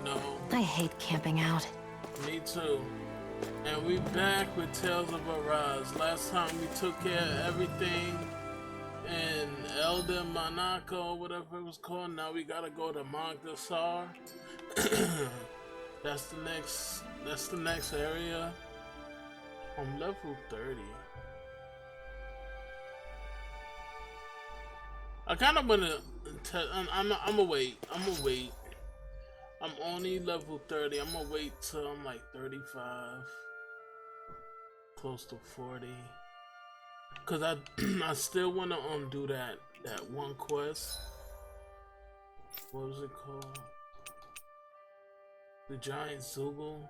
know. I hate camping out. Me too. And we back with Tales of Arise. Last time we took care of everything in Elder Monaco, whatever it was called. Now we gotta go to Magdasar. That's the next area. I'm level 30. I kind of wanna. I'ma wait. I'm only level 30. I'm gonna wait till I'm like 35, close to 40. Cause I still wanna do that one quest. What was it called? The Giant Zoogle.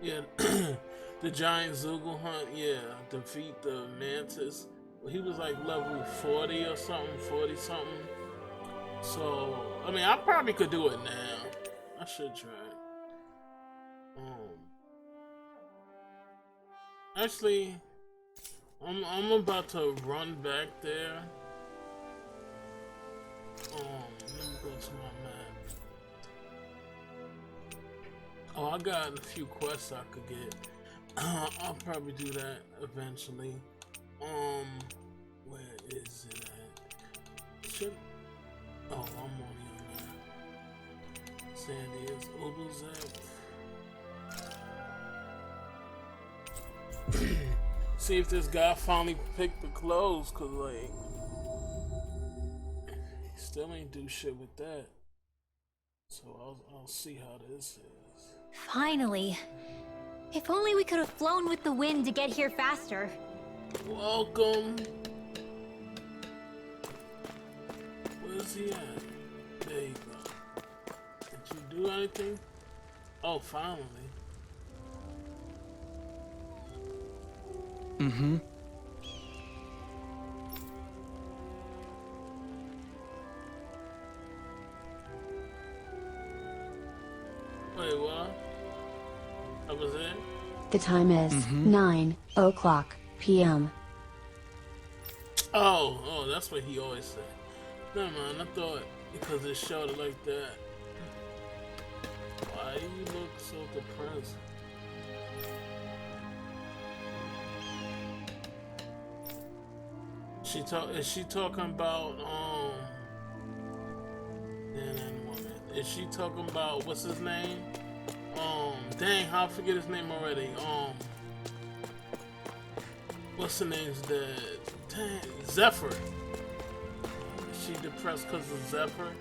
Yeah, the Giant Zoogle hunt. Yeah, defeat the Mantis. He was like level 40 or something, 40 something. So I mean, I probably could do it now. I should try. Actually, I'm about to run back there. Let me go to my map. Oh, I got a few quests I could get. I'll probably do that eventually. Where is it at? Should. Oh, I'm only on that. Sandy is Ubelzep. See if this guy finally picked the clothes, cause like he still ain't do shit with that. So I'll see how this is. Finally. If only we could have flown with the wind to get here faster. Welcome. Where's he at? There you go. Did you do anything? Oh, finally. Mm-hmm. Wait, what? That was it? The time is 9:00 p.m. Oh, that's what he always said. Never mind, I thought because it showed it like that. Why do you look so depressed? Is she talking about is she talking about what's his name? Dang, how I forget his name already. What's the name's dead? Dang, Zephyr. Is she depressed because of Zephyr?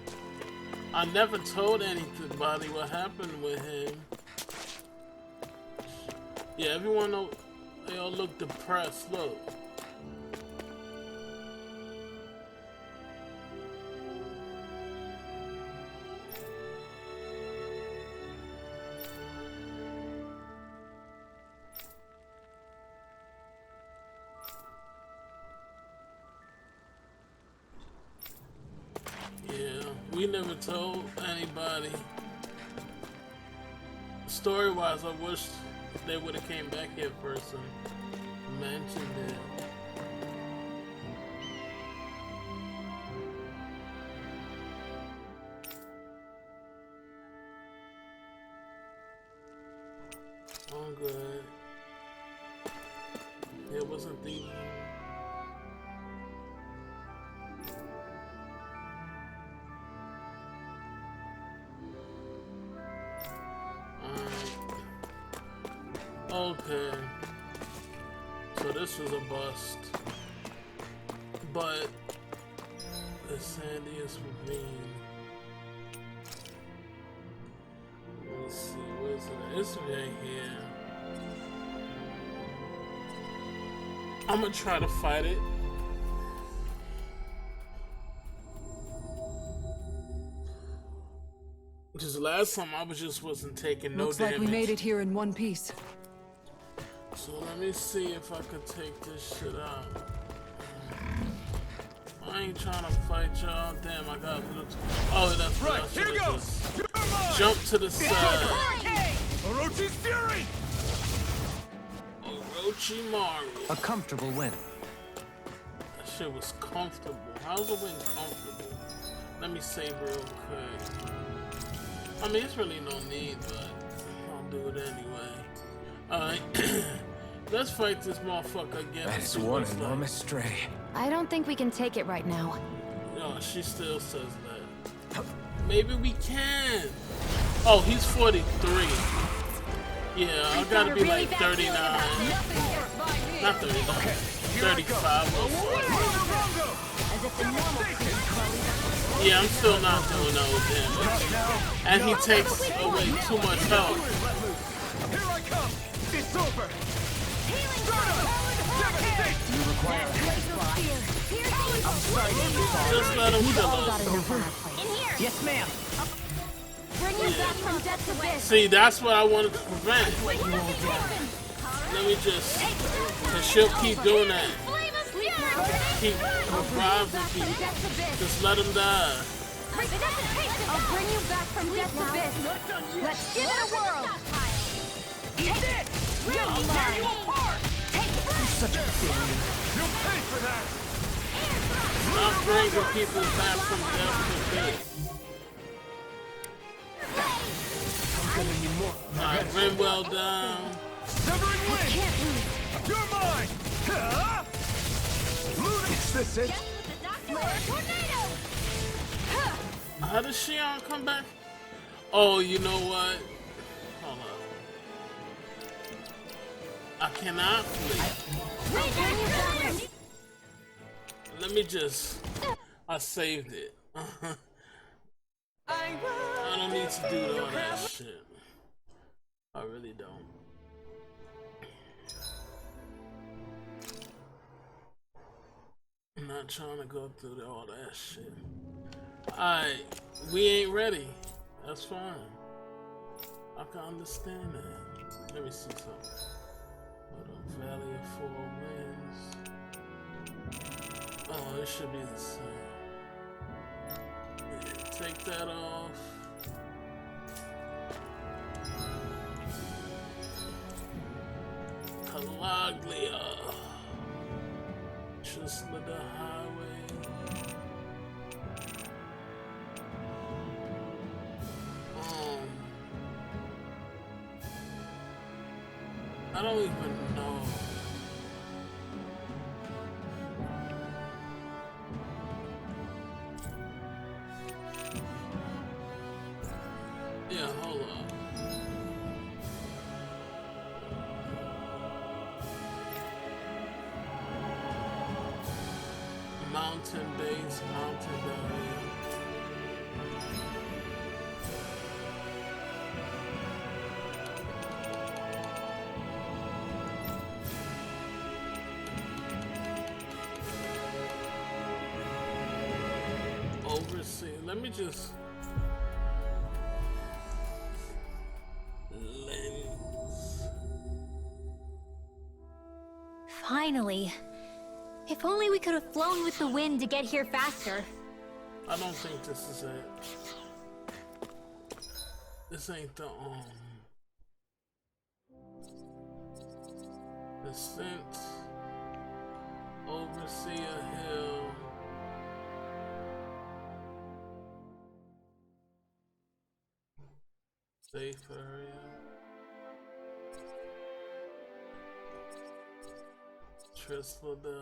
I never told anybody what happened with him. Yeah, everyone know they all look depressed. Look. We never told anybody. Story-wise, I wish they would have came back here first and mentioned it. I'm good. It wasn't the. Okay, so this was a bust, but the Sandiest Ravine. Let's see, where's it? It's right here. I'm gonna try to fight it. Because last time I wasn't taking no damage. Looks like we made it here in one piece. So let me see if I could take this shit out. I ain't trying to fight y'all. Damn, I got. Oh, that's right. Here goes. Jump to the side. Orochi's fury. Orochimaru. A comfortable win. That shit was comfortable. How's the win comfortable? Let me save real quick. I mean, it's really no need, but I'll do it anyway. Alright. Let's fight this motherfucker again. That is one enormous stray. I don't think we can take it right now. No, she still says that. Maybe we can. Oh, he's 43. Yeah, I gotta be like 39. Not 39. Okay, 35 or so. As if the normal Yeah, I'm still not doing no damage. And he takes away too much health. Here I come! It's over! Just let him kill got us. enough on our plate. In here! Yes, ma'am! Bring you back from death's abyss! See, that's what I wanted to prevent. Let me just... Cause she'll keep doing that. Keep reviving people. Just let him die. I'll bring you back from death's abyss! Let's give it a whirl! Eat it! I'll tear you apart! You're such a failure. You'll pay for that! Stop bringing people back from death to death. I'm gonna need more. Alright, Rinwell down. Severing wing! You're mine! Huh? Is this it? How does Shion come back? Oh, you know what? Hold on. I cannot flee. Let me just... I saved it. I don't need to do all that shit. I really don't. I'm not trying to go through all that shit. Alright, we ain't ready. That's fine. I can understand that. Let me see something. Hold on, Valley of Four Winds. Oh, it should be the same. Yeah, take that off. Calaglia. Just let the highway. I don't even know. Yeah, hold on. Mountain base, mountain barrier. Oversee. Let me just lens. Finally. If only we could have flown with the wind to get here faster. I don't think this is it. This ain't the descent. Oversee a hill. Safe area. Trislada.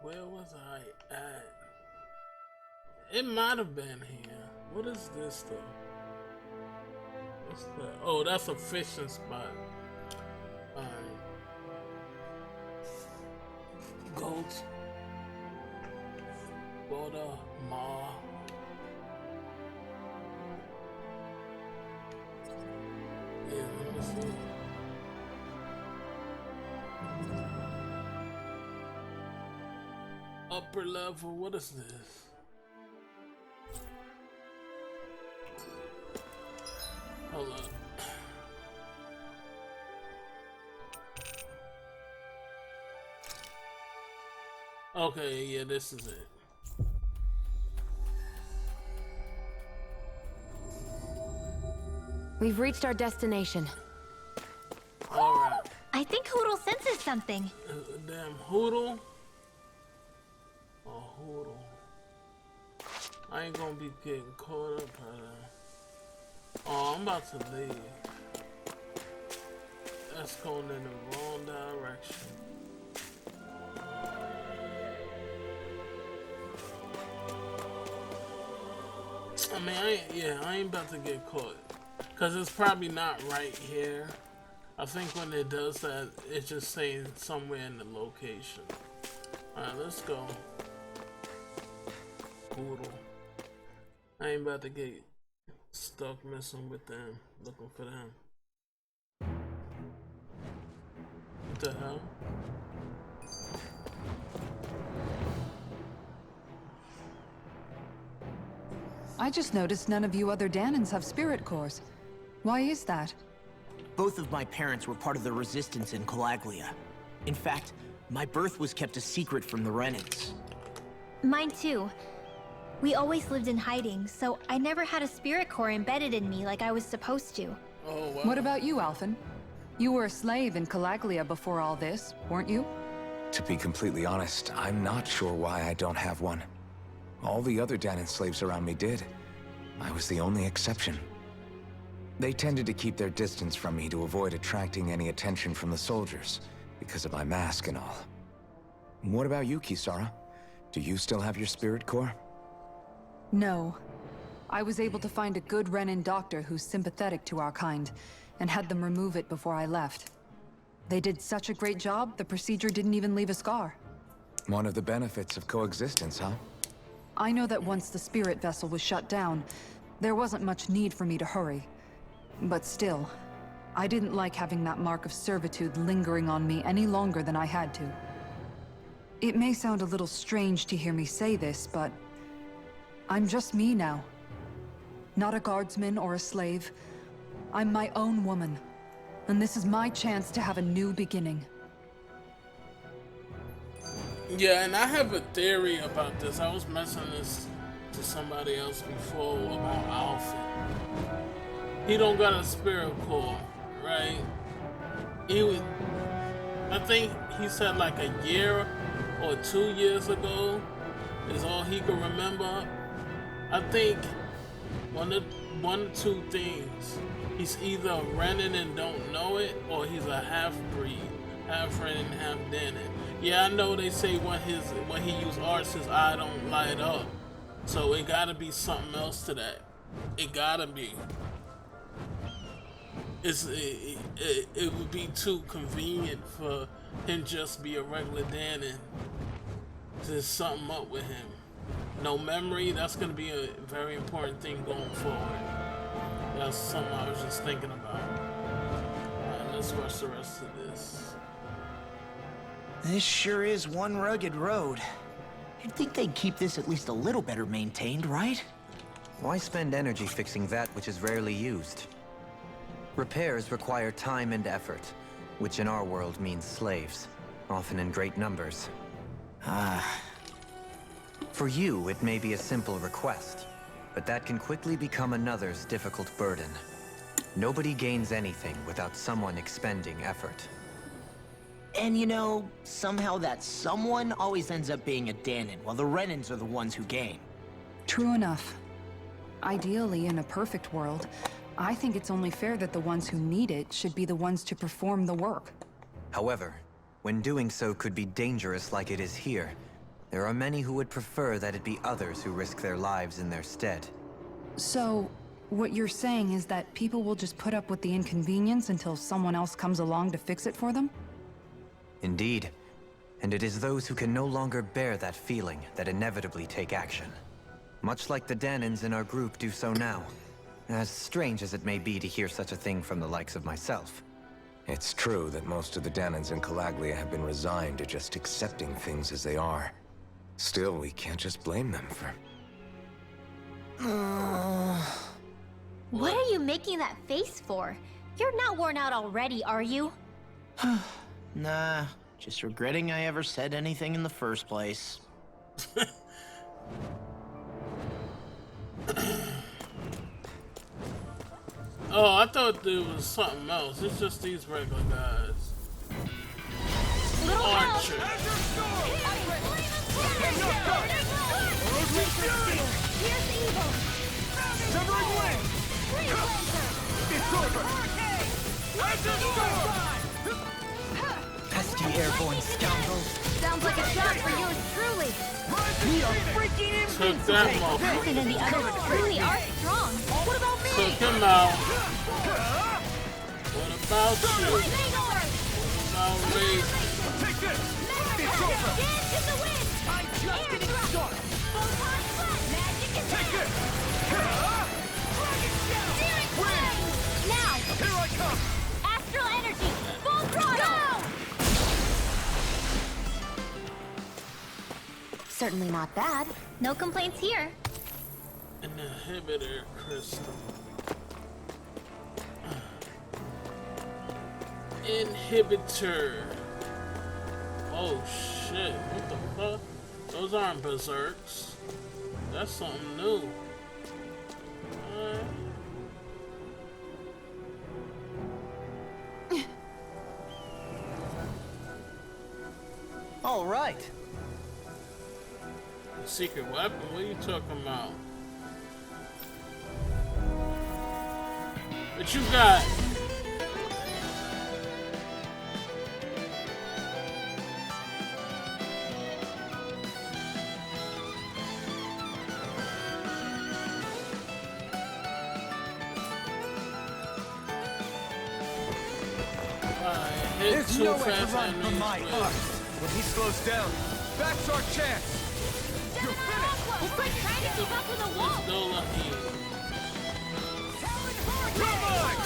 Where was I at? It might have been here. What is this though? What's that? Oh, that's a fishing spot. Goats. Boda Ma. Yeah, let me see. Upper level, what is this? Hold on. Okay, yeah, this is it. We've reached our destination. Alright. I think think Hoodle senses something. Damn Hoodle. Oh, Hoodle. I ain't gonna be getting caught up by that. Oh, I'm about to leave. That's going in the wrong direction. I mean, I ain't about to get caught. Cause it's probably not right here. I think when it does that, it's just saying somewhere in the location. Alright, let's go. Poodle. I ain't about to get stuck messing with them, looking for them. What the hell? I just noticed none of you other Danans have spirit cores. Why is that? Both of my parents were part of the resistance in Calaglia. In fact, my birth was kept a secret from the Renans. Mine too. We always lived in hiding, so I never had a spirit core embedded in me like I was supposed to. Oh, wow. What about you, Alphen? You were a slave in Calaglia before all this, weren't you? To be completely honest, I'm not sure why I don't have one. All the other Danan slaves around me did. I was the only exception. They tended to keep their distance from me to avoid attracting any attention from the soldiers, because of my mask and all. What about you, Kisara? Do you still have your spirit core? No. I was able to find a good Renan doctor who's sympathetic to our kind, and had them remove it before I left. They did such a great job, the procedure didn't even leave a scar. One of the benefits of coexistence, huh? I know that once the spirit vessel was shut down, there wasn't much need for me to hurry. But still, I didn't like having that mark of servitude lingering on me any longer than I had to. It may sound a little strange to hear me say this, but I'm just me now. Not a guardsman or a slave. I'm my own woman, and this is my chance to have a new beginning. Yeah, and I have a theory about this. I was mentioning this to somebody else before about Alpha. He don't got a spirit core, right? I think he said like a year or 2 years ago is all he could remember. I think one or two things. He's either a Renan and don't know it, or he's a half-breed, half Renan, half Danan. Yeah, I know they say when he use arts, his eye don't light up. So it gotta be something else to that. It gotta be. It would be too convenient for him just be a regular Danan. There's something up with him. No memory, that's gonna be a very important thing going forward. That's something I was just thinking about. Alright, let's watch the rest of this. This sure is one rugged road. You'd think they'd keep this at least a little better maintained, right? Why spend energy fixing that which is rarely used? Repairs require time and effort, which in our world means slaves, often in great numbers. For you, it may be a simple request, but that can quickly become another's difficult burden. Nobody gains anything without someone expending effort. And you know, somehow that someone always ends up being a Danan, while the Renans are the ones who gain. True enough. Ideally, in a perfect world, I think it's only fair that the ones who need it should be the ones to perform the work. However, when doing so could be dangerous like it is here, there are many who would prefer that it be others who risk their lives in their stead. So, what you're saying is that people will just put up with the inconvenience until someone else comes along to fix it for them? Indeed. And it is those who can no longer bear that feeling that inevitably take action. Much like the Danans in our group do so now. As strange as it may be to hear such a thing from the likes of myself. It's true that most of the Danans in Calaglia have been resigned to just accepting things as they are. Still, we can't just blame them for... What are you making that face for? You're not worn out already, are you? Nah, just regretting I ever said anything in the first place. Oh, I thought there was something else. It's just these regular guys. Little help! Archer. Here's evil! Severing wing! It's over! Pesky airborne scoundrels. Sounds like a job for yours truly. We are freaking Took that motherfucker. Griffin and the others truly are strong. What about me? Took him out. What about you? What about Ray? Take this! It's over! Dance in the wind! I'm just getting started! Photon flash! Magic is Take this! Searing flame! Now! Here I come! Astral energy! Full throttle! Certainly not bad. No complaints here. An inhibitor crystal. Inhibitor. Oh shit, what the fuck? Those aren't berserks. That's something new. All right. Secret weapon? What are you talking about? What you got? There's nowhere to run from my heart. When he slows down, that's our chance. You're finished. It's like trying to keep up with a wolf. No lucky. You're mine.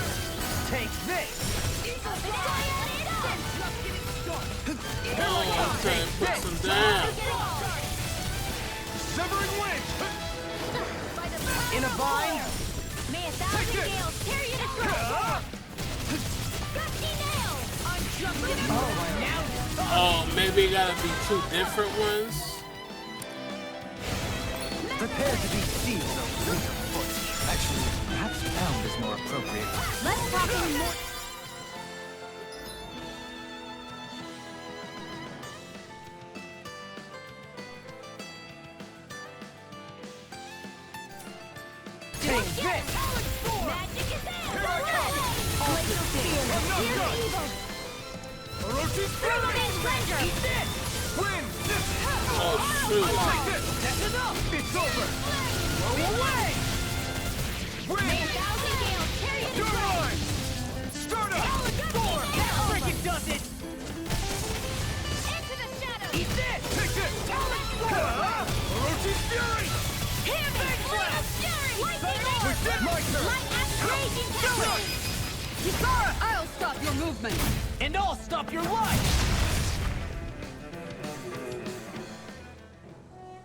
Take this. Oh, okay, put some down. Severing wing. In a bind. May a thousand gales tear you to shreds. Gusty nail. I'm jumping. Oh, maybe it gotta be two different ones. Prepare to be seized of foot. Actually, perhaps pound is more appropriate. Let's talk in more. Take this. Magic is there. Here I come. Glacial spear. I'm not Here's done. evil. Orochi's Thermal fury. splendor. Eat this. Win. Oh shoot. Take this. That's enough. It's over. Blow away. Win. May a thousand gales tear you to You're shreds. mine. Start up. Four. Freaking does it. Into the shadows. Eat this. Take this. Orochi's fury. Hear me. Flame of fury. Lightning With that, my turn. Light as raging tempest. Kisara, I'll stop your movement! And I'll stop your life.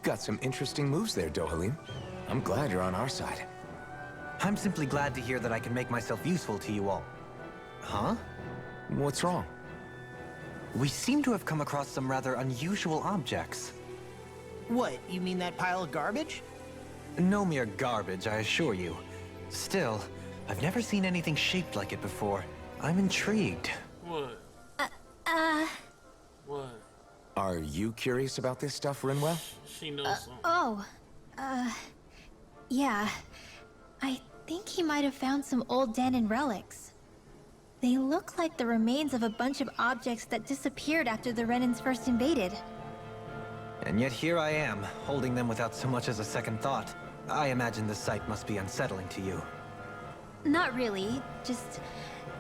Got some interesting moves there, Dohalim. I'm glad you're on our side. I'm simply glad to hear that I can make myself useful to you all. Huh? What's wrong? We seem to have come across some rather unusual objects. What, you mean that pile of garbage? No mere garbage, I assure you. Still, I've never seen anything shaped like it before. I'm intrigued. What? What? Are you curious about this stuff, Rinwell? She knows something. Oh, yeah. I think he might have found some old Danon relics. They look like the remains of a bunch of objects that disappeared after the Renans first invaded. And yet here I am, holding them without so much as a second thought. I imagine the sight must be unsettling to you. Not really, just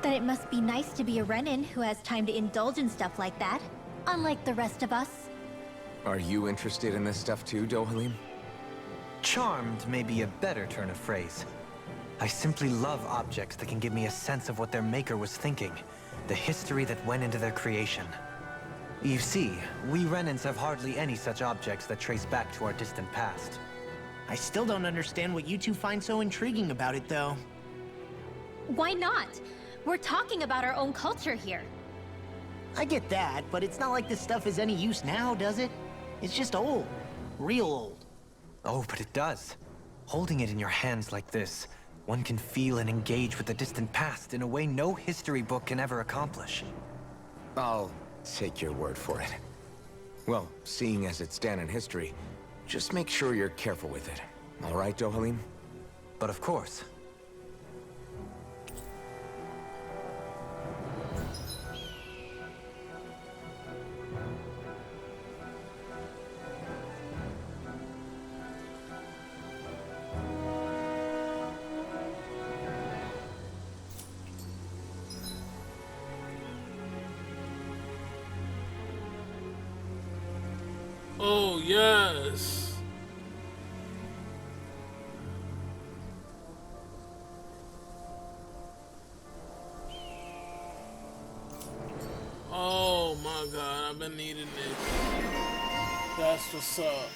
that it must be nice to be a Renan who has time to indulge in stuff like that, unlike the rest of us. Are you interested in this stuff too, Dohalim? Charmed may be a better turn of phrase. I simply love objects that can give me a sense of what their maker was thinking, the history that went into their creation. You see, we Renans have hardly any such objects that trace back to our distant past. I still don't understand what you two find so intriguing about it, though. Why not? We're talking about our own culture here. I get that, but it's not like this stuff is any use now, does it? It's just old. Real old. Oh, but it does. Holding it in your hands like this, one can feel and engage with the distant past in a way no history book can ever accomplish. I'll take your word for it. Well, seeing as it's Dan in history, just make sure you're careful with it. All right, Dohalim? But of course. Oh, yes. Oh my god, I've been needing this. That's what's up.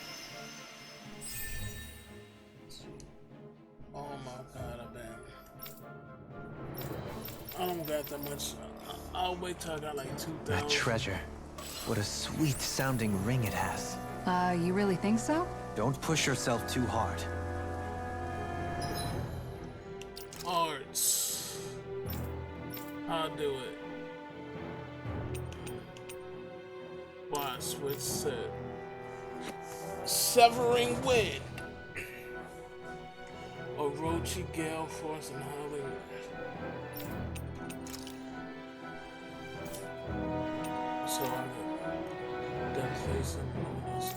Oh my god, I don't got that much. I'll wait till I got like 2,000. That treasure. What a sweet sounding ring it has. You really think so? Don't push yourself too hard. Arts. I'll do it. Watch, switch set. Severing Wind. Orochi, Gale Force, and Hollywood. So I got Devastation and Luminous.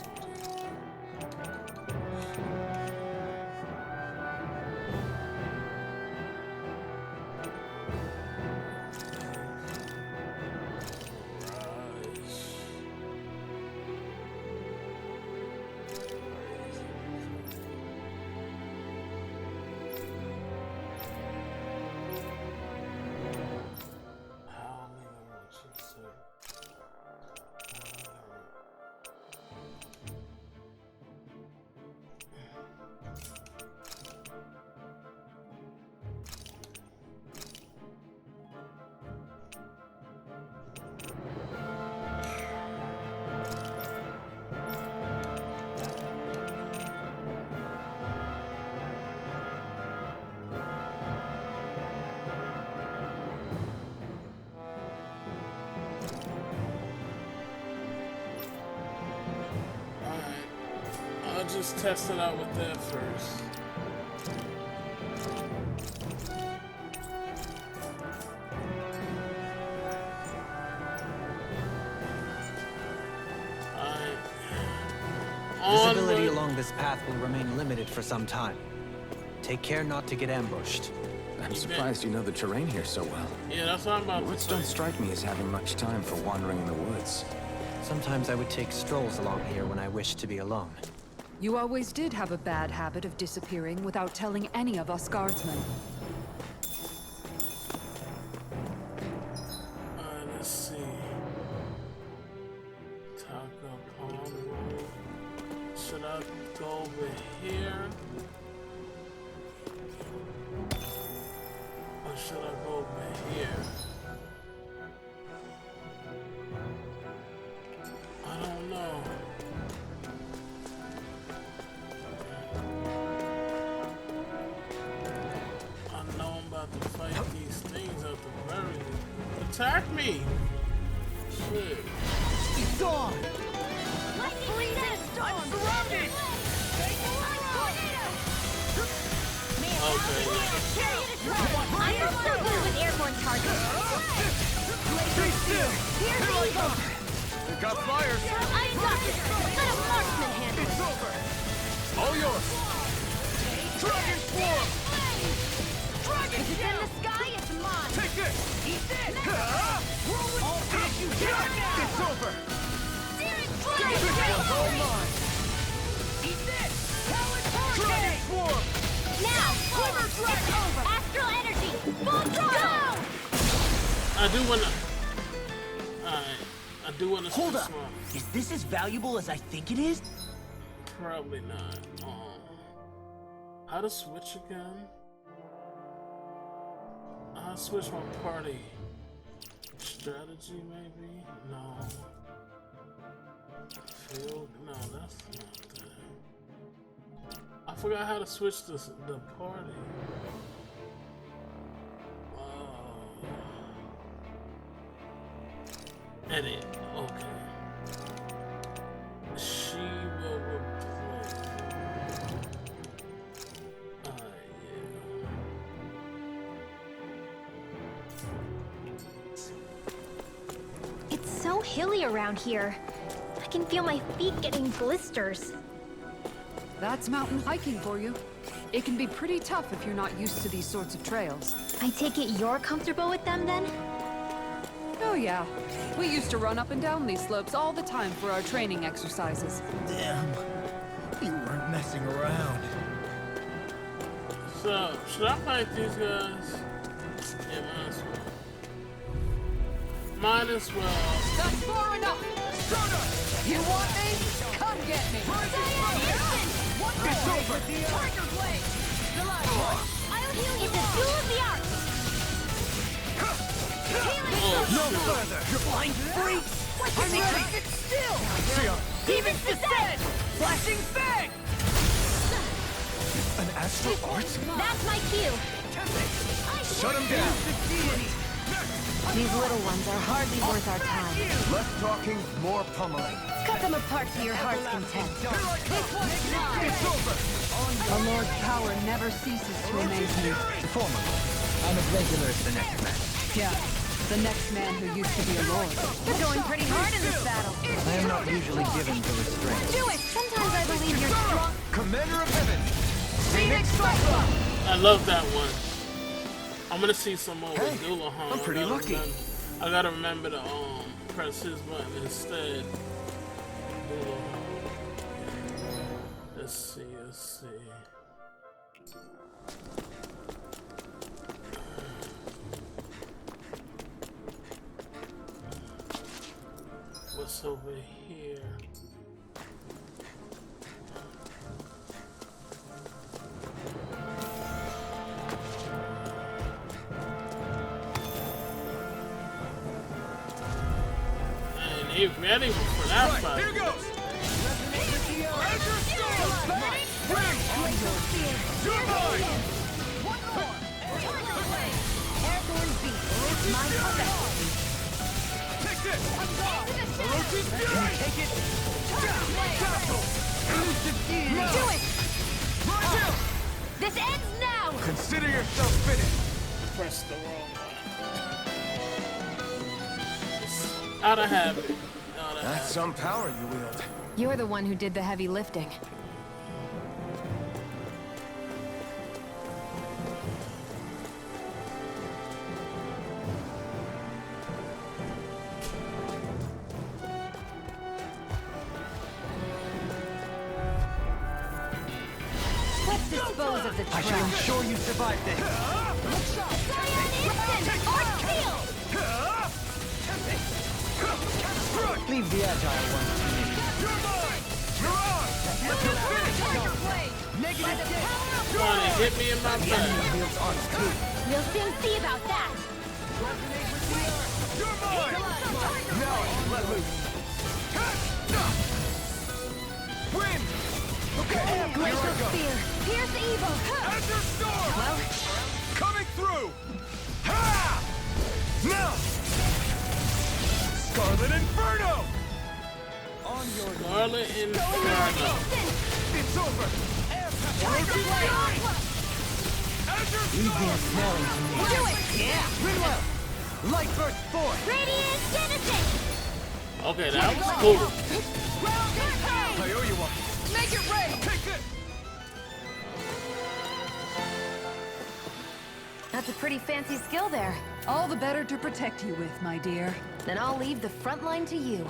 I'll just test it out with that first. Visibility along this path will remain limited for some time. Take care not to get ambushed. I'm surprised you know the terrain here so well. Yeah, that's what I'm about to Woods say. don't strike me as having much time for wandering in the woods. Sometimes I would take strolls along here when I wished to be alone. You always did have a bad habit of disappearing without telling any of us guardsmen. Let's see. Taco Palm Road. Should I go over here? Or should I go over here? I don't know. I know I'm about to fight these things at the very least. Attack me! Shit. It's on! I'm surrounded! Okay. I'm not so good with airborne targets. Stay still! Here's Here I Eagle. come! They got flyers! I got this. Let a marksman handle It's it. over! All yours! Dragon Swarm! Dragon If it's in Shell! the sky, it's mine. Take this! Eat this! I'll finish you down! It's over! This one's all mine! Eat this! Dragon Swarm! Now, it's over. Astral energy, full throttle. I do wanna. Alright. I do wanna Hold switch up. one. Is this as valuable as I think it is? Probably not. How to switch again? I'll switch my party. Strategy, maybe? No. Field? No, that's not that. I forgot how to switch the party. Edit. so hilly around here. I can feel my feet getting blisters. That's mountain hiking for you. It can be pretty tough if you're not used to these sorts of trails. I take it you're comfortable with them then? Oh yeah. We used to run up and down these slopes all the time for our training exercises. Damn. You weren't messing around. So, should I fight these guys? Yeah, might as well. That's far enough! You want me? Come get me! It's over! Tiger Blade! I'll heal you! It's a duel of the arts! No further! You blind freaks! I'm ready! Sit still! Demon's Descent! Flashing Fang! An astral art? That's my cue! Shut him down! These little ones are hardly worth our time. Less talking, more pummeling. Cut them apart to your heart's content. It's over! A Lord's power never ceases to amaze me. Formally, I'm as regular as the next match. Yeah, the next man who used to be a lord. You're going pretty hard in this battle. I am not usually given to restraint. Do it! Sometimes I believe you're strong. Commander of Heaven! Phoenix Cyclone! I love that one. I'm gonna see some more Hey, with Doulahan. I'm pretty lucky. I gotta remember to press his button instead. Doulahan. Let's see. What's over here? And they ready for that fight. Here goes! Razor Storm! Bring! You're mine! One more! Tiger Blade! Airborne beast. My specialty. Take this! Orochi's Fury! Take it! Castle! Elusive Deity! Do it! Rush him! This ends now! Consider yourself finished! Press the wrong one. Out of habit. That's some power you wield. You're the one who did the heavy lifting. Let's dispose of the I shall trap. ensure you survive this. Leave the agile one to me. You're mine! You're on! Let's go finish! Negative death! Come on and hit me in my back. Wields arts too. We'll soon see about that. You're mine! Now let loose. Win! Okay, here I Glacial go. spear. Pierce evil. Azure Storm! Well, Coming through! Ha! Now! Scarlet Inferno! On your Scarlet Inferno. It's over! Orochi's Fury! Azure Storm! do it. Yeah! Rinwell! Light burst forth! Radiant Genesis. Okay, that was cool. I owe you one! Make it rain! Take this! That's a pretty fancy skill there. All the better to protect you with, my dear. Then I'll leave the front line to you.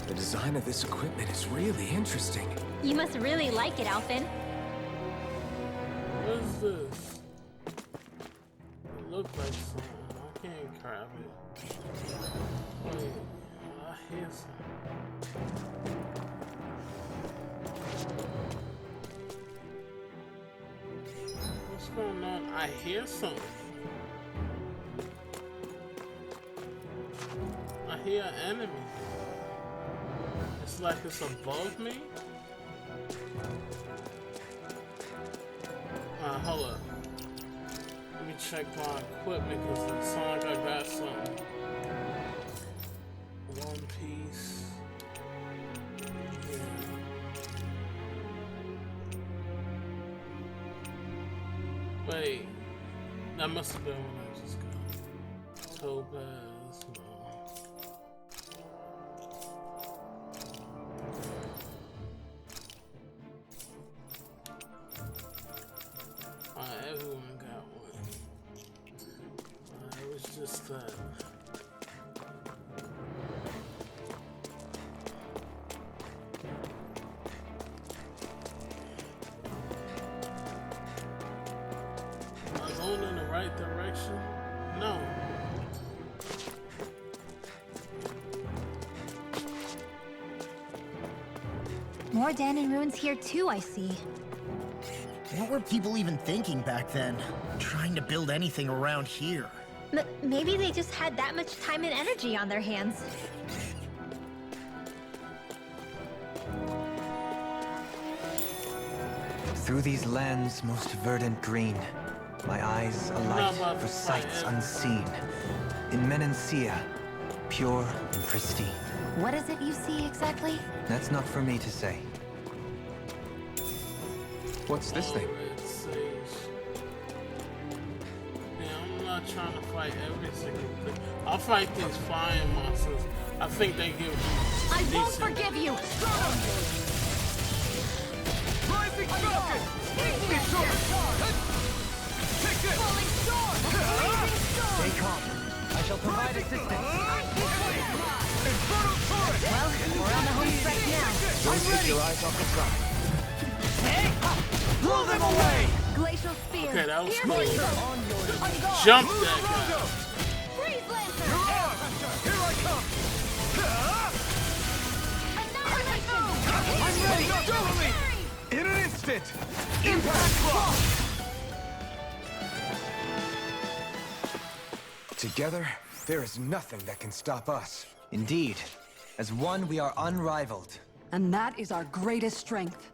The design of this equipment is really interesting. You must really like it, Alphen. What is this? It looks like something. I can't grab it. Wait, I hear something. What's going on? I hear something. I hear an enemy. It's like it's above me. Hold up. Let me check my equipment because it sounds like I got something. One Piece. Yeah. Wait. That must have been when I just got. Topaz, no. Everyone got one. It was just that. Am I going in the right direction? No. More Danon ruins here too, I see. What were people even thinking back then? Trying to build anything around here. Maybe they just had that much time and energy on their hands. Through these lands most verdant green, my eyes alight for sights unseen. In Menancia, pure and pristine. What is it you see exactly? That's not for me to say. What's this thing? Red Sage. Yeah, I'm not trying to fight every single thing. I'll fight these flying monsters. I think they give you I won't decent- forgive you! Rising Falcon! It's over! Take this! Falling Storm! Blazing Storm! Stay calm. I shall provide assistance. Infernal Torrent! Well, we're on the home stretch now. Don't take your eyes off the prize. Blow them away! Glacial Spear. Okay, that was Pierce cool. Laser. Jump that guy. You're Freeze Lancer. on! Here I come! Annihilation. I'm ready! Totally! In an instant! Impact Block! Together, there is nothing that can stop us. Indeed. As one, we are unrivaled. And that is our greatest strength.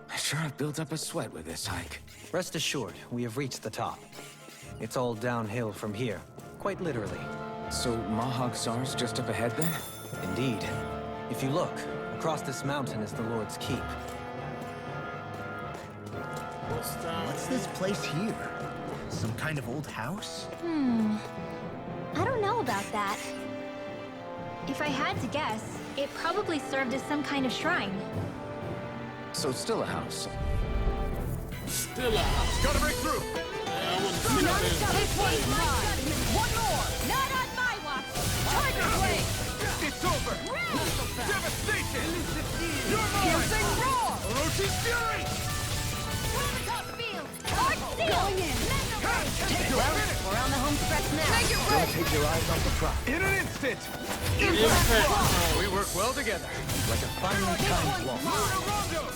I sure have built up a sweat with this hike. Rest assured, we have reached the top. It's all downhill from here, quite literally. So Mahag Sar's just up ahead then? Indeed. If you look, across this mountain is the Lord's Keep. What's down? What's this place here? Some kind of old house? I don't know about that. If I had to guess, it probably served as some kind of shrine. So it's still a house. Still a house. Gotta break through! Yeah, I want to see what there's this way. One more! Not on my watch! Tiger Blade! It's over! Devastation! You're mine! Piercing Roar! Orochi's Fury! Top field! Arc Seal! Well, we're on the home stretch now. Don't take your eyes off the prize. In an instant! Impact Block. We work well together. Like a finely timed wall. Lunar Rondo!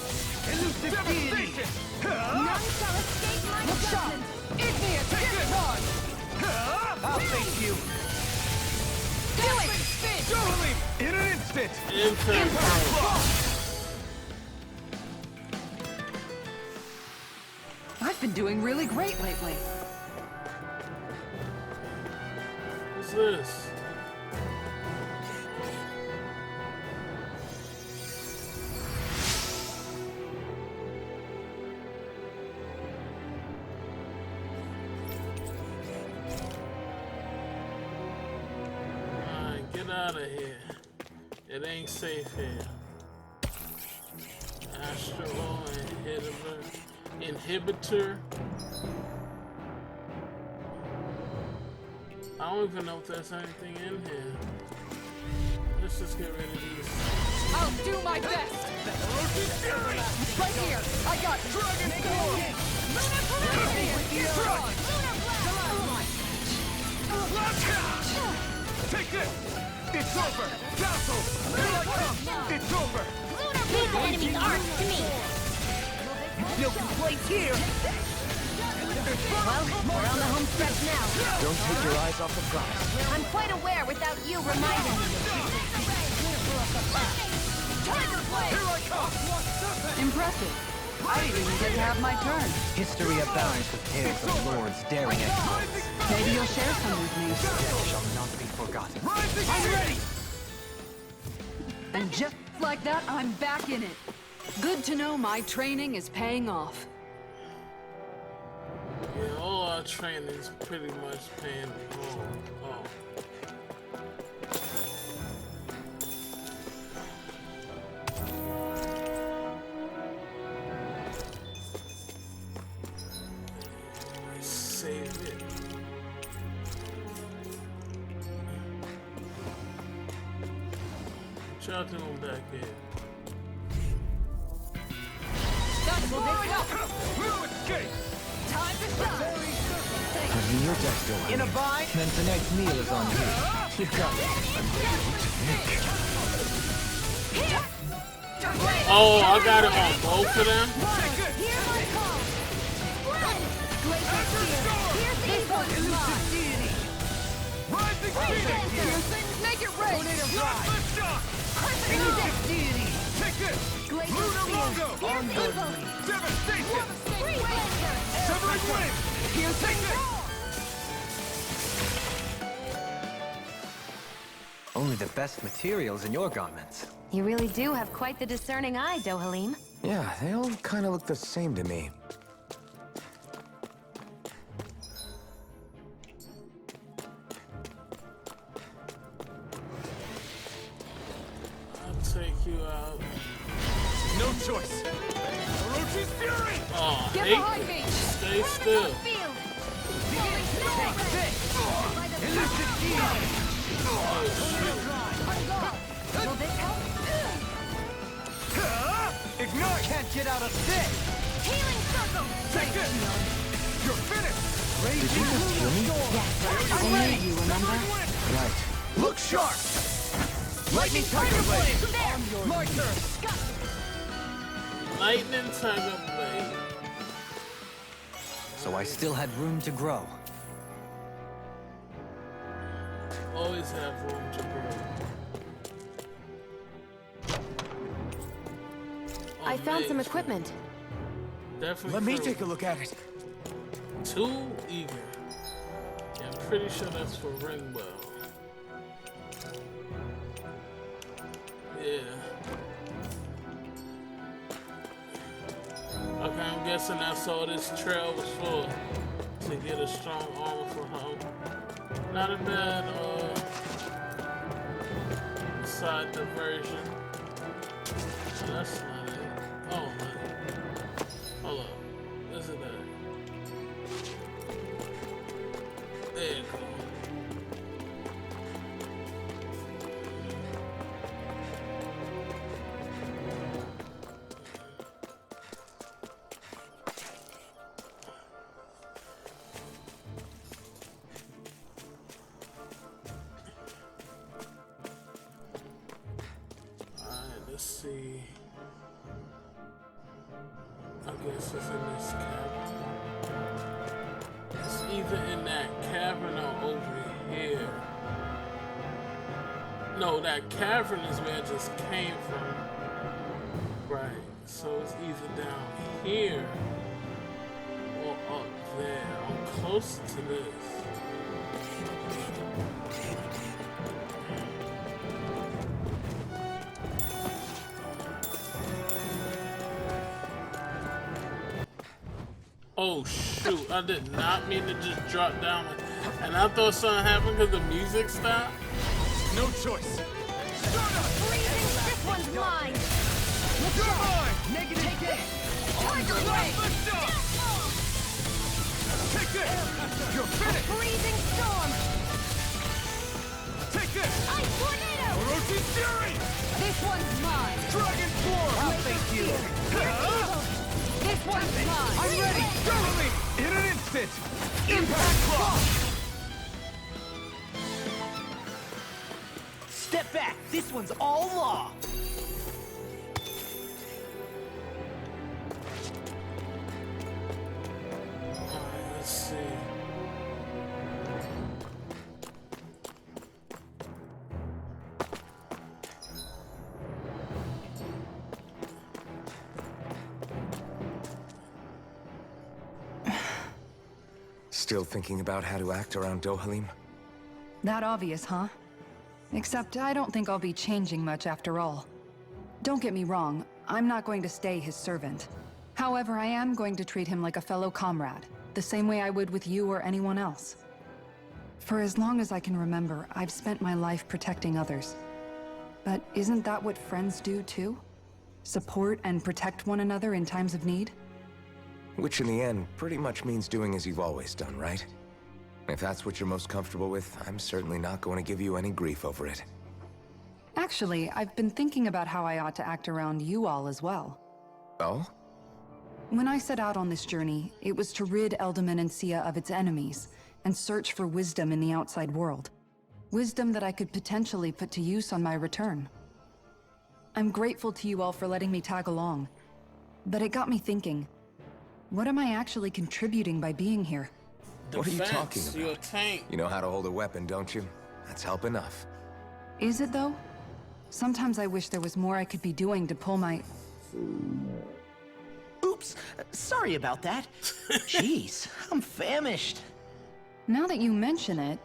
Elusive Devastation! None shall escape my judgment. Ignia, take this on! I'll face you! Do it! Totally! In an instant! Impact Block. I've been doing really great lately. What's this? Alright, get out of here. It ain't safe here. Astral inhibitor. I don't even know if there's anything in here. Let's just get rid of these. I'll do my best! Right here! I got Dragon Form! Take this! It's over! Dazzle! Here I come! It's over! Leave the enemy's arc to me. No complaints here! Well, we're on the home stretch now. Don't take your eyes off the prize. I'm quite aware without you reminding me. Tiger Blade! Here I come! impressive. I didn't even get to have my turn. History abounds with tales of lords daring exploits. Maybe you'll share some with me. They shall not be forgotten. I'm ready! And just like that, I'm back in it. Good to know my training is paying off. Yeah, all our training's pretty much paying. Oh. Save it. Y'all doing back here? No escape! Time to shine! I mean, you're dead still. In a bind? Then tonight's meal is on you. You got it. Oh, I got it on both of them? Hear my call! Run! Glacier Spear! This one's mine! Rising Phoenix! Make it rain! Lift up! Crimson Deity! Take this! Glacier Lunar Spear! Logo! Here's evil! Devastation! Free Blazer! Severing Wind! Here's Take this! Only the best materials in your garments. You really do have quite the discerning eye, Dohalim. Yeah, they all kind of look the same to me. I'll take you out. No choice! Orochi's Fury! Oh, Get hate behind it. me! Stay still. Field! Take this! Elusive Deity! Will this help? Ignite! Can't get out of this! Healing circle! Take this! You're finished! Did you just kill me? I'm ready! You remember? Right. Look sharp! Lightning Tiger Blade! My turn! Lightning Tiger Blade. So I still had room to grow. Always have room to grow. I found some Amazing. equipment. Definitely. Let me for take a look at it. Too eager. Yeah, I'm pretty sure that's for Ringwell. Yeah. Okay, I'm guessing that's all this trail was for. To get a strong armor for him. Not a bad side diversion. Oh, that's not it. Oh man. Hold up. Listen to that. There you go. Let's see. I guess it's in this cavern. It's either in that cavern or over here. No, that cavern is where I just came from. Right. So it's either down here or up there. I'm close to this. Oh shoot, I did not mean to just drop down and I thought something happened because the music stopped. No choice! This one's mine! You're mine! Negative game! Tiger Blade! Lift up! Take this! You're finished! Freezing storm! Take this! Ice tornado! Orochi's Fury! This one's mine! Dragon Form! I'll thank you! This one's mine! I'm ready! Cover me! In an instant! Impact Clock! Step back. This one's all law. Alright, let's see. Still thinking about how to act around Dohalim? That obvious, huh? Except I don't think I'll be changing much after all. Don't get me wrong, I'm not going to stay his servant. However, I am going to treat him like a fellow comrade. the same way I would with you or anyone else. For as long as I can remember, I've spent my life protecting others. But isn't that what friends do too? Support and protect one another in times of need? Which in the end pretty much means doing as you've always done, right? If that's what you're most comfortable with, I'm certainly not going to give you any grief over it. Actually, I've been thinking about how I ought to act around you all as well. Oh? When I set out on this journey, it was to rid Eldaman and Sia of its enemies, and search for wisdom in the outside world. Wisdom that I could potentially put to use on my return. I'm grateful to you all for letting me tag along, but it got me thinking, what am I actually contributing by being here? What are you talking Defense, you're a about? tank. You know how to hold a weapon, don't you? That's help enough. Is it though? Sometimes I wish there was more I could be doing to pull my... Oops, sorry about that. Jeez, I'm famished. Now that you mention it,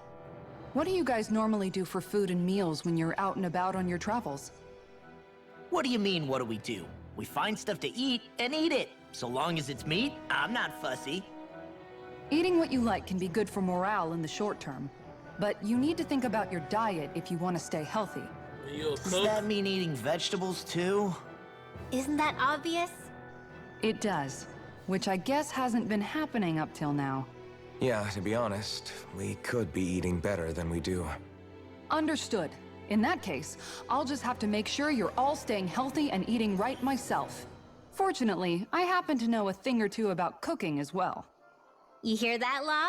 what do you guys normally do for food and meals when you're out and about on your travels? What do you mean, what do we do? We find stuff to eat and eat it. So long as it's meat, I'm not fussy. Eating what you like can be good for morale in the short term, but you need to think about your diet if you want to stay healthy. Are you a Does cook? that mean eating vegetables too? Isn't that obvious? It does, which I guess hasn't been happening up till now. Yeah, to be honest, we could be eating better than we do. Understood. In that case, I'll just have to make sure you're all staying healthy and eating right myself. Fortunately, I happen to know a thing or two about cooking as well. You hear that, Law?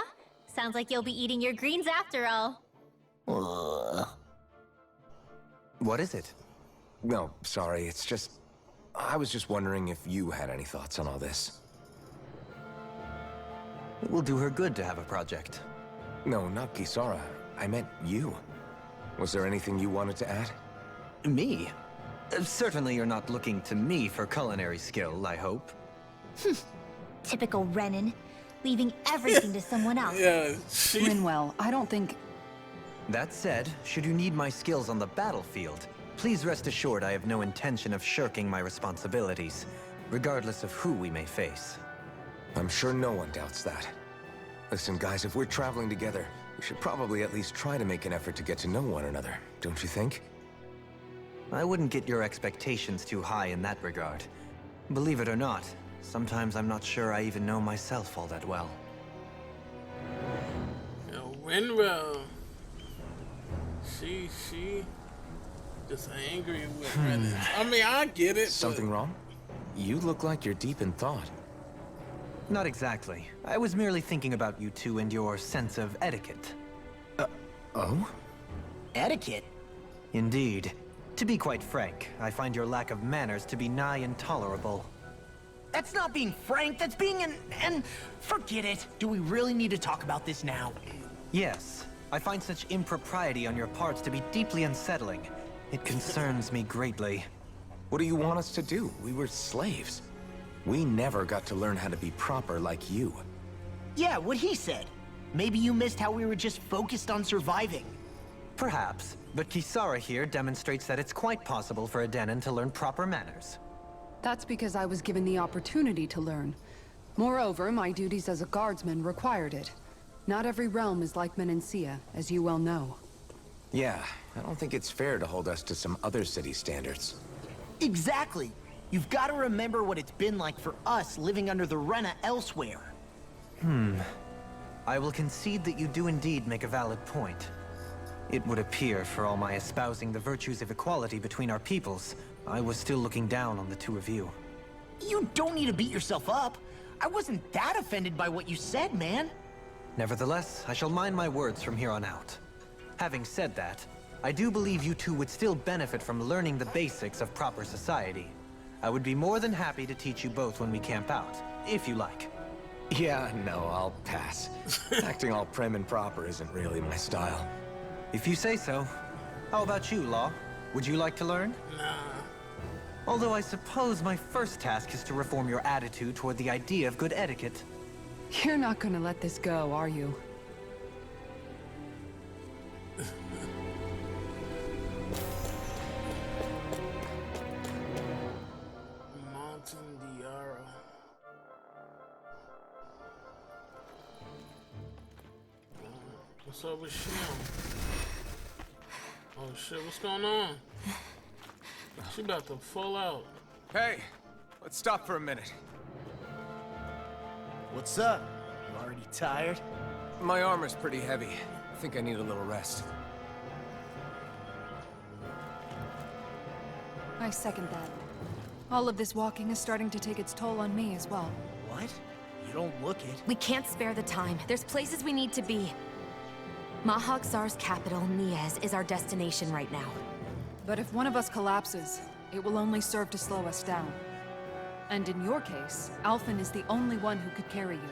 Sounds like you'll be eating your greens after all. What is it? No, sorry, it's just... I was just wondering if you had any thoughts on all this. It will do her good to have a project. No, not Kisara. I meant you. Was there anything you wanted to add? Me? Certainly you're not looking to me for culinary skill, I hope. Typical Renan, leaving everything to someone else. Yeah, she... Linwell, I don't think... That said, should you need my skills on the battlefield, please rest assured I have no intention of shirking my responsibilities, regardless of who we may face. I'm sure no one doubts that. Listen, guys, if we're traveling together, we should probably at least try to make an effort to get to know one another, don't you think? I wouldn't get your expectations too high in that regard. Believe it or not, sometimes I'm not sure I even know myself all that well. Yo, Winrow. She just angry with Renan. I mean, I get it. Something wrong? You look like you're deep in thought. Not exactly. I was merely thinking about you two and your sense of etiquette. Oh? Etiquette? Indeed. To be quite frank, I find your lack of manners to be nigh intolerable. That's not being frank, that's being and forget it. Do we really need to talk about this now? Yes, I find such impropriety on your parts to be deeply unsettling. It concerns me greatly. What do you want us to do? We were slaves. We never got to learn how to be proper like you. Yeah, what he said. Maybe you missed how we were just focused on surviving. Perhaps, but Kisara here demonstrates that it's quite possible for a Denon to learn proper manners. That's because I was given the opportunity to learn. Moreover, my duties as a guardsman required it. Not every realm is like Menancia, as you well know. Yeah, I don't think it's fair to hold us to some other city standards. Exactly. You've got to remember what it's been like for us living under the Rena elsewhere. I will concede that you do indeed make a valid point. It would appear, for all my espousing the virtues of equality between our peoples, I was still looking down on the two of you. You don't need to beat yourself up. I wasn't that offended by what you said, man. Nevertheless, I shall mind my words from here on out. Having said that, I do believe you two would still benefit from learning the basics of proper society. I would be more than happy to teach you both when we camp out, if you like. Yeah, no, I'll pass. Acting all prim and proper isn't really my style. If you say so. How about you, Law? Would you like to learn? Nah. Although I suppose my first task is to reform your attitude toward the idea of good etiquette. You're not gonna let this go, are you? Mountain Diara. What's up with Shion? Oh shit, what's going on? She about to fall out. Hey, let's stop for a minute. What's up? You already tired? My armor's pretty heavy. I think I need a little rest. I second that. All of this walking is starting to take its toll on me as well. What? You don't look it. We can't spare the time. There's places we need to be. Mahag Tsar's capital, Niez, is our destination right now. But if one of us collapses, it will only serve to slow us down. And in your case, Alphen is the only one who could carry you.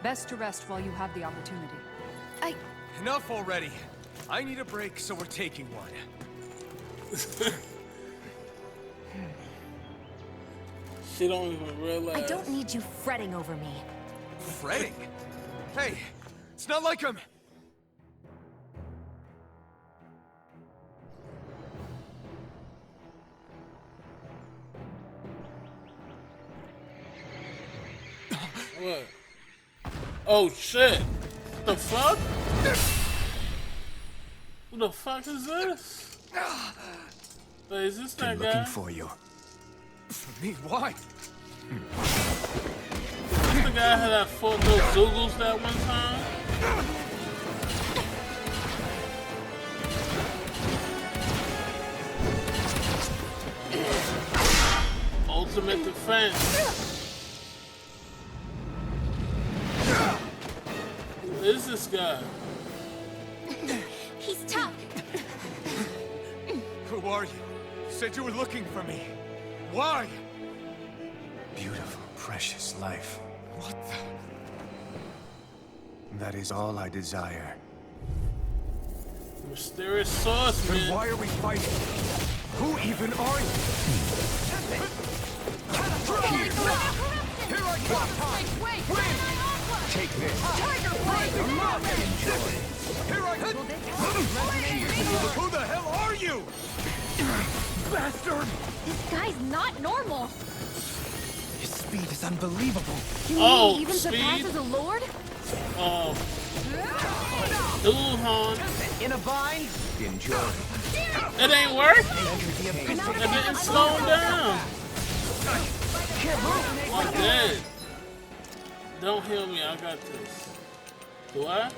Best to rest while you have the opportunity. Enough already. I need a break, so we're taking one. She don't even realize. I don't need you fretting over me. Fretting? Hey, it's not like I'm... What? Oh shit! The fuck? Who the fuck is this? Wait, is this that guy? looking for you. For me? Why? Is this the guy who had fought those Zoogles that one time? Ultimate defense. Who is this guy? He's tough. Who are you? You said you were looking for me. Why? Beautiful, precious life. What the... That is all I desire. Mysterious Swordsman. Then why are we fighting? Who even are you? Here I come! Wait! Take this! Tiger Blade! Enjoy! Here I come! Who the hell are you? Bastard! This guy's not normal. His speed is unbelievable. You mean Oh, he even speed? surpasses a lord? Oh. Duhan. In a bind? Enjoy. It ain't working. It didn't slow him down. I'm dead. Don't heal me, I got this. Do I?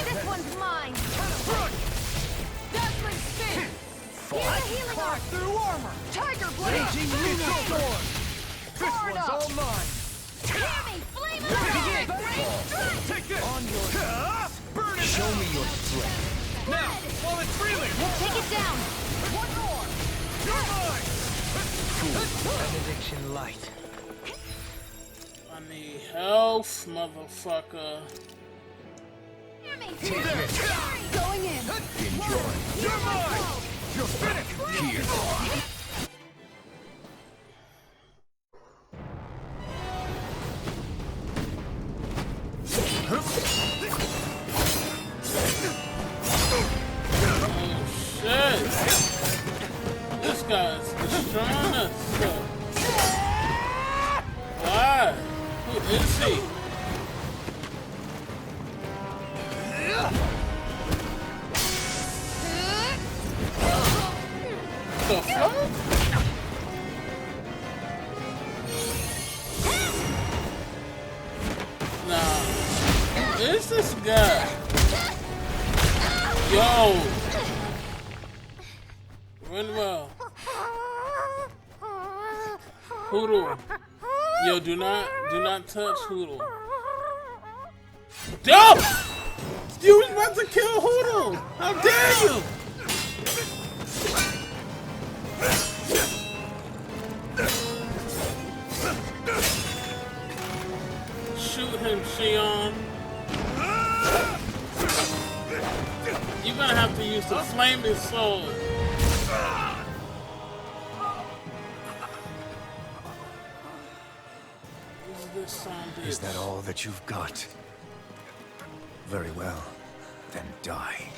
This one's mine! Dazzling spin! Here's a healing arc! Through armor! Tiger Blade! This one's all mine! Hear me! Flame of the Rain strike! Take this! On your Burn it! show me your strength. Now, while it's reeling! Take it down! One more! You're mine! Benediction light. I need health, motherfucker. Hear me! Going in! Enjoy. You're mine! You're finished! Here. Oh shit! This guy's destroying us. Why? Who is he? The fuck? Nah. Who is this guy? Yo! Run well. Hoodoo. Yo, do not touch Hoodoo. Yo! You was about to kill Hoodoo! How dare you! Shoot him, Shion. You're gonna have to use the flaming sword. Is that all that you've got? Very well. Then die.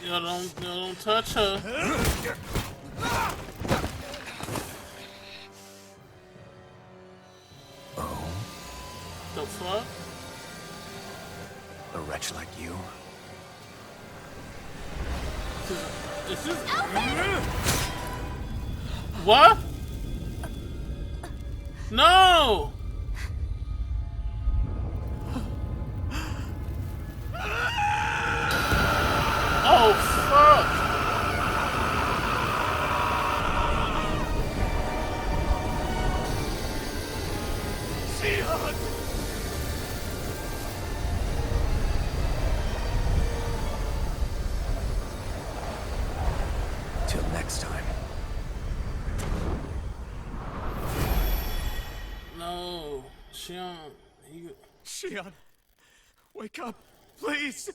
don't touch her. Oh? The fuck? A wretch like you? Is this... What? No! Oh, fuck! Shion! Till next time. No, Shion, you... Shion, wake up, please!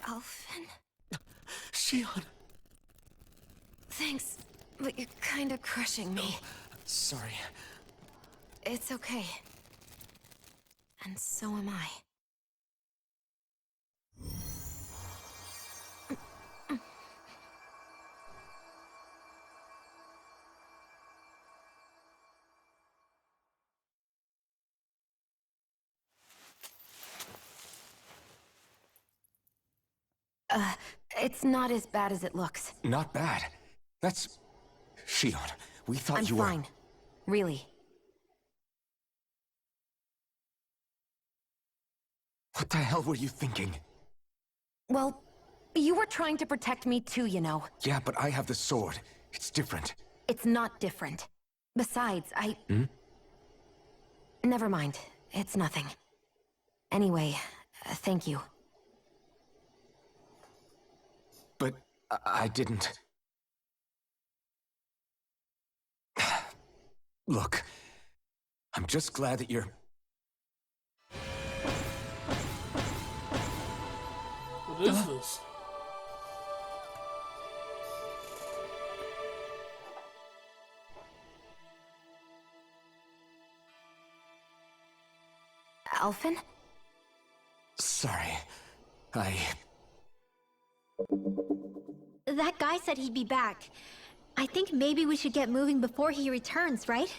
Alphen? Shion! Thanks, but you're kinda crushing me. Sorry. It's okay. And so am I. It's not as bad as it looks. Not bad. That's... Shion, we thought I'm you were... fine. Really. What the hell were you thinking? Well, you were trying to protect me too, you know. Yeah, but I have the sword. It's different. It's not different. Besides, Never mind. It's nothing. Anyway, thank you. But I didn't... Look, I'm just glad that you're... What is this? Alphen? Sorry. That guy said he'd be back. I think maybe we should get moving before he returns, right?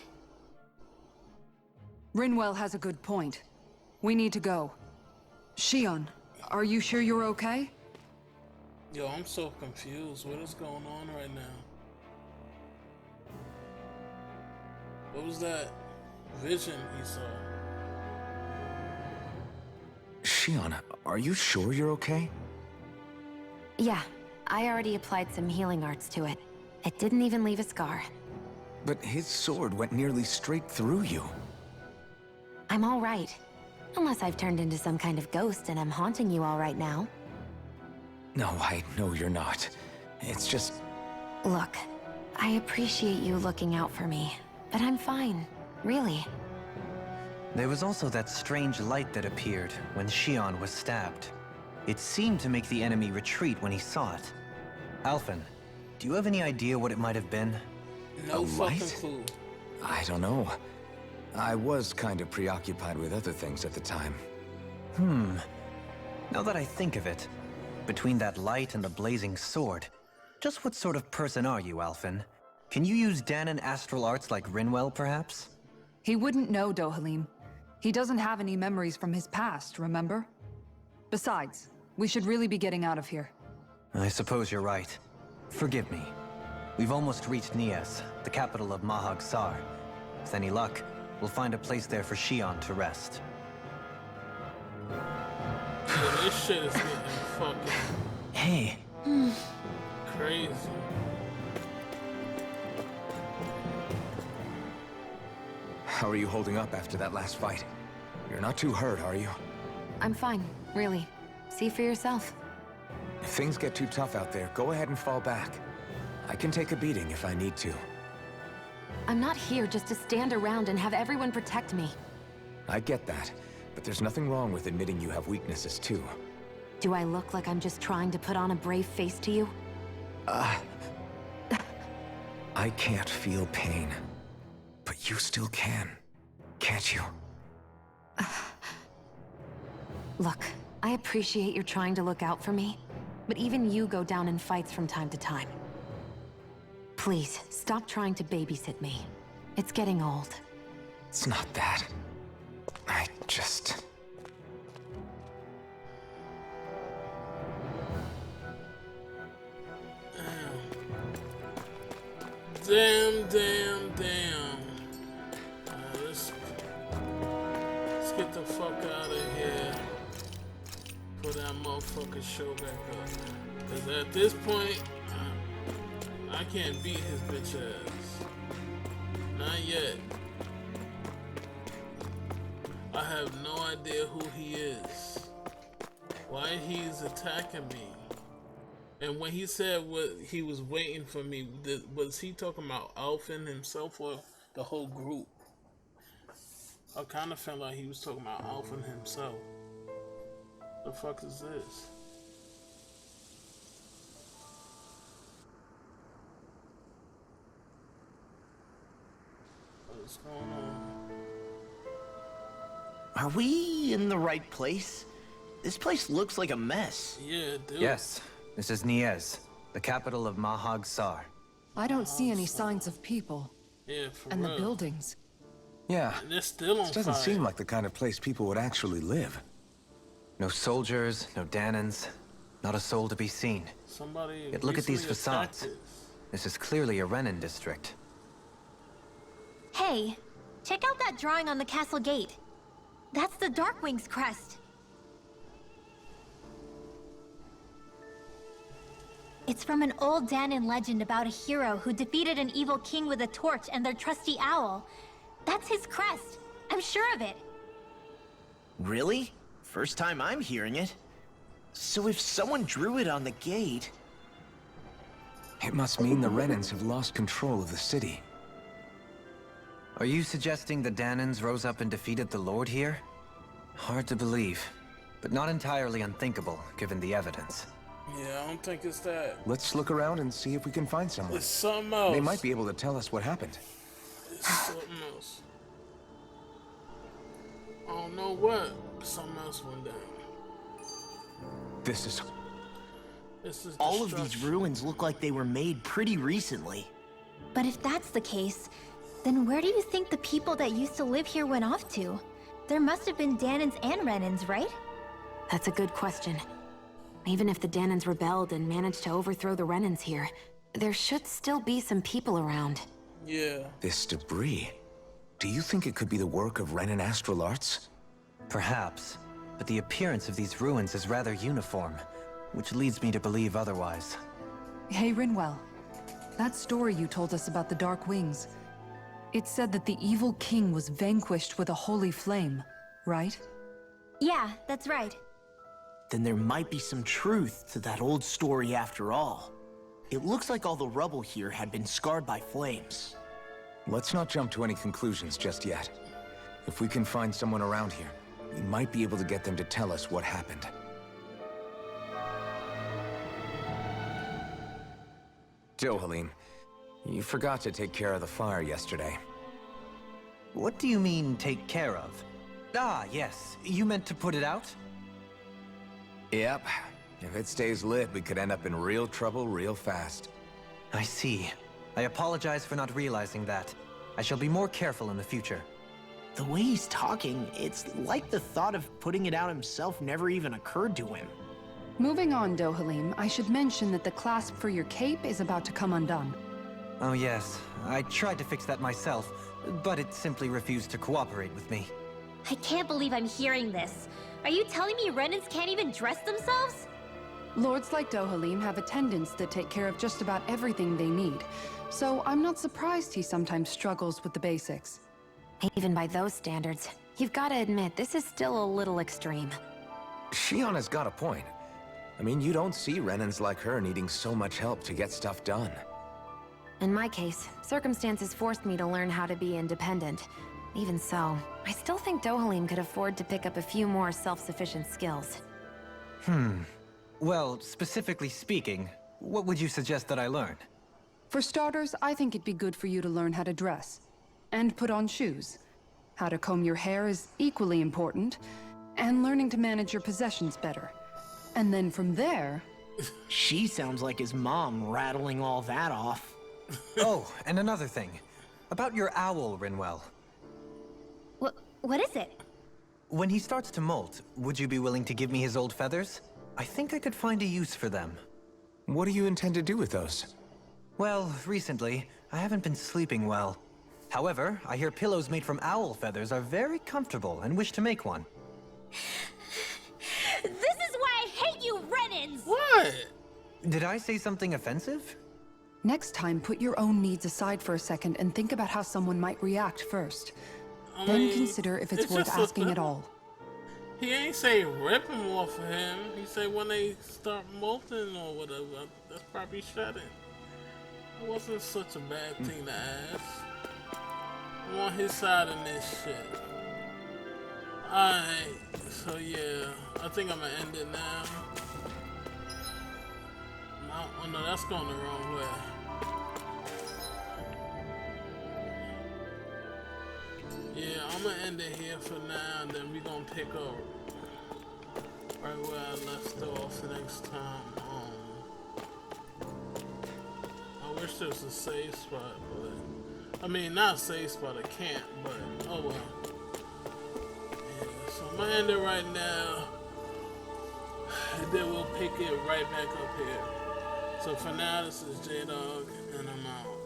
Rinwell has a good point. We need to go. Shion, are you sure you're okay? Yo, I'm so confused. What is going on right now? What was that vision he saw? Shion, are you sure you're okay? Yeah, I already applied some healing arts to it. It didn't even leave a scar. But his sword went nearly straight through you. I'm all right. Unless I've turned into some kind of ghost and I'm haunting you all right now. No, I know you're not. It's just... Look, I appreciate you looking out for me, but I'm fine, really. There was also that strange light that appeared when Shion was stabbed. It seemed to make the enemy retreat when he saw it. Alphen, do you have any idea what it might have been? No A fucking light? clue. I don't know. I was kind of preoccupied with other things at the time. Now that I think of it, between that light and the blazing sword, just what sort of person are you, Alphen? Can you use Danon astral arts like Rinwell, perhaps? He wouldn't know, Dohalim. He doesn't have any memories from his past, remember? Besides, we should really be getting out of here. I suppose you're right. Forgive me. We've almost reached Nies, the capital of Mahag Sar. With any luck, we'll find a place there for Shion to rest. Yeah, this shit is getting fucking Hey, crazy. How are you holding up after that last fight? You're not too hurt, are you? I'm fine, really. See for yourself. If things get too tough out there, go ahead and fall back. I can take a beating if I need to. I'm not here just to stand around and have everyone protect me. I get that, but there's nothing wrong with admitting you have weaknesses too. Do I look like I'm just trying to put on a brave face to you? I can't feel pain. But you still can, can't you? Look, I appreciate you're trying to look out for me, but even you go down in fights from time to time. Please, stop trying to babysit me. It's getting old. It's not that. I just... Damn. Let's get the fuck out of here. Put that motherfucking show back up. Cause at this point, I can't beat his bitch ass. Not yet. I have no idea who he is. Why he's attacking me. And when he said what he was waiting for me, was he talking about Alphen himself or the whole group? I kind of felt like he was talking about Alphen himself. The fuck is this? What's going on? Are we in the right place? This place looks like a mess. Yeah, dude. Yes, this is Niez, the capital of Mahag Sar. I don't see any signs of people. Yeah, for and real. The buildings. Yeah, they're still on this doesn't fire. seem like the kind of place people would actually live. No soldiers, no Danans, not a soul to be seen. Somebody Yet look at these recently facades. attacked This is clearly a Renin district. Hey, check out that drawing on the castle gate. That's the Darkwing's crest. It's from an old Danon legend about a hero who defeated an evil king with a torch and their trusty owl. That's his crest. I'm sure of it. Really? First time I'm hearing it. So if someone drew it on the gate... It must mean the Renans have lost control of the city. Are you suggesting the Danans rose up and defeated the Lord here? Hard to believe, but not entirely unthinkable, given the evidence. Yeah, I don't think it's that. Let's look around and see if we can find someone. It's something else. They might be able to tell us what happened. It's something else. I don't know what. Something else went down. This is all of these ruins look like they were made pretty recently. But if that's the case, then where do you think the people that used to live here went off to? There must have been Danans and Renans, right? That's a good question. Even if the Danans rebelled and managed to overthrow the Renans here, there should still be some people around. Yeah. This debris. Do you think it could be the work of Renan astral arts? Perhaps, but the appearance of these ruins is rather uniform, which leads me to believe otherwise. Hey, Rinwell. That story you told us about the Dark Wings. It said that the evil king was vanquished with a holy flame, right? Yeah, that's right. Then there might be some truth to that old story after all. It looks like all the rubble here had been scarred by flames. Let's not jump to any conclusions just yet. If we can find someone around here, we might be able to get them to tell us what happened. Dohalim, you forgot to take care of the fire yesterday. What do you mean, take care of? Ah, yes. You meant to put it out? Yep. If it stays lit, we could end up in real trouble real fast. I see. I apologize for not realizing that. I shall be more careful in the future. The way he's talking, it's like the thought of putting it out himself never even occurred to him. Moving on, Dohalim, I should mention that the clasp for your cape is about to come undone. Oh yes, I tried to fix that myself, but it simply refused to cooperate with me. I can't believe I'm hearing this. Are you telling me Renans can't even dress themselves? Lords like Dohalim have attendants that take care of just about everything they need, so I'm not surprised he sometimes struggles with the basics. Even by those standards, you've got to admit this is still a little extreme. Shion has got a point. I mean, you don't see Renans like her needing so much help to get stuff done. In my case, circumstances forced me to learn how to be independent. Even so, I still think Dohalim could afford to pick up a few more self-sufficient skills. Well, specifically speaking, what would you suggest that I learn? For starters, I think it'd be good for you to learn how to dress. And put on shoes. How to comb your hair is equally important. And learning to manage your possessions better. And then from there... She sounds like his mom rattling all that off. Oh, and another thing. About your owl, Rinwell. What is it? When he starts to molt, would you be willing to give me his old feathers? I think I could find a use for them. What do you intend to do with those? Well, recently, I haven't been sleeping well. However, I hear pillows made from owl feathers are very comfortable and wish to make one. This is why I hate you, Renans! What? Did I say something offensive? Next time, put your own needs aside for a second and think about how someone might react first. I Then mean, consider if it's worth just asking at all. He ain't say rip him off of him. He said when they start molting or whatever. That's probably shedding. It wasn't such a bad thing to ask. I'm on his side in this shit. Alright, so yeah, I think I'm gonna end it now. Oh no, that's going the wrong way. Yeah, I'm gonna end it here for now, and then we gonna pick up right where I left off next time. I wish there was a safe spot, but I mean not a safe spot, a camp, but oh well. Yeah, so I'm gonna end it right now, and then we'll pick it right back up here. So for now, this is J-Dog, and I'm out.